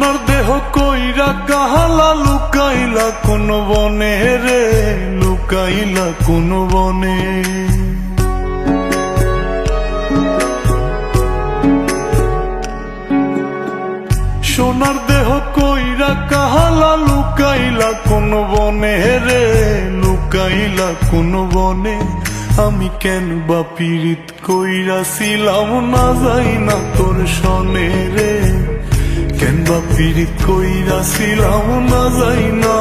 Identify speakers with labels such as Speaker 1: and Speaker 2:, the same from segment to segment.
Speaker 1: সোনার দেহ কইরা কাহালা লুকাইলা কোন বনে রে, লুকাইলা কোন বনে। সোনার দেহ কইরা কাহালা লুকাইলা কোন বনে রে, লুকাইলা কোন বনে। আমি কেন বা পীড়িত কইরাছিলাম না যাই না তোর সনে রে, কেন বা পীড়িত কইরাছিলাম না যাই না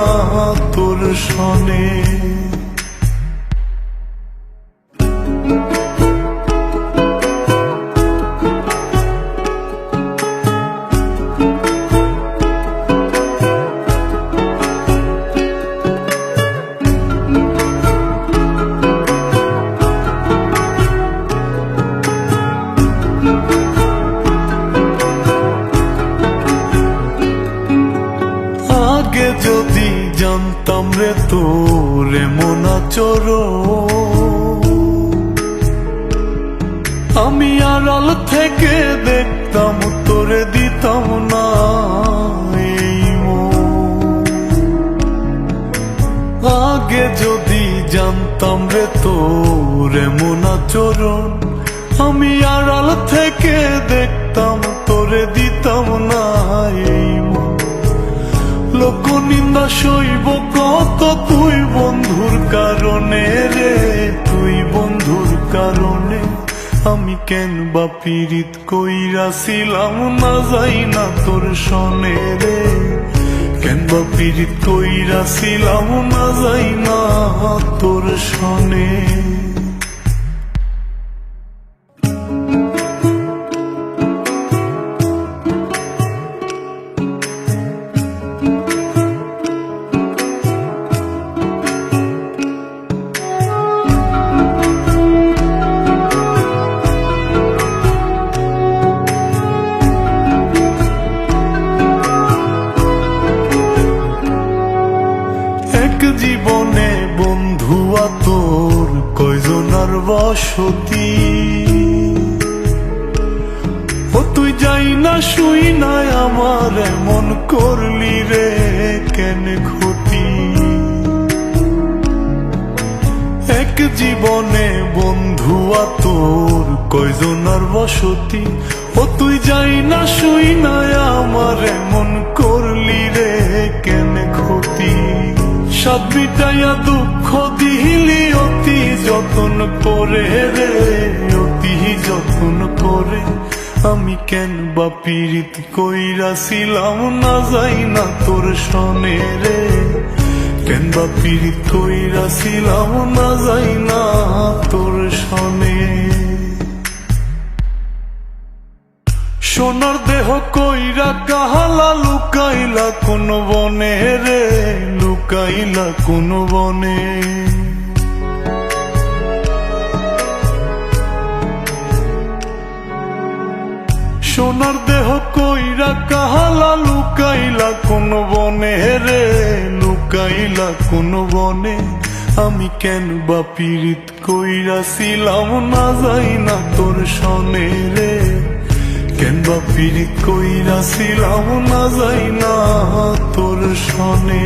Speaker 1: তোর সনে। আগে যদি জানতাম রে তোর এমন আচরণ, আমি আড়াল থেকে দেখতাম তোরে দিতাম না এই মন। আগে যদি জানতাম রে তোর এমন আচরণ, আমি আড়াল থেকে দেখতাম তোরে দিতাম না এই মন। লোক নিন্দা সইব কত তুই বন্ধুর কারণে রে, তুই বন্ধুর কারণে। আমি কেন বা পীড়িত কইরাছিলাম না যাই না তোর সনে রে, কেন বা পীড়িত কইরাছিলাম না যাই না তোর সনে। জীবনে বন্ধুয়া তোর কয়জনার বসতি, ও তুই যাই না শুই নাই আমার এমন করলি রে কেন ক্ষতি। এক জীবনে বন্ধুয়া তোর কয়জনার বসতি, ও তুই যাই না শুই নাই আমার এমন করলি রে কেন ক্ষতি। সাত মিটাইয়া দুঃখ দিলি অতি যতন করে রে, অতি যতন করে। আমি কেন বা পীড়িত কইরাছিলাম না যাই না তোর সনে রে, কেন বা পীড়িত কইরাছিলাম না যাই না তোর সনে। সোনার দেহ কইরা কাহালা লুকাইলা কোন বনে রে, লুকাইলা কোন বনে। সোনার দেহ কইরা কাহালা লুকাইলা কোন বনে রে, লুকাইলা কোন বনে। আমি কেন বা পীড়িত কইরাছিলাম না যাই না তোর সনে রে, কেন বা পীড়িত কইরাছিলাম না যাই না তোর সনে।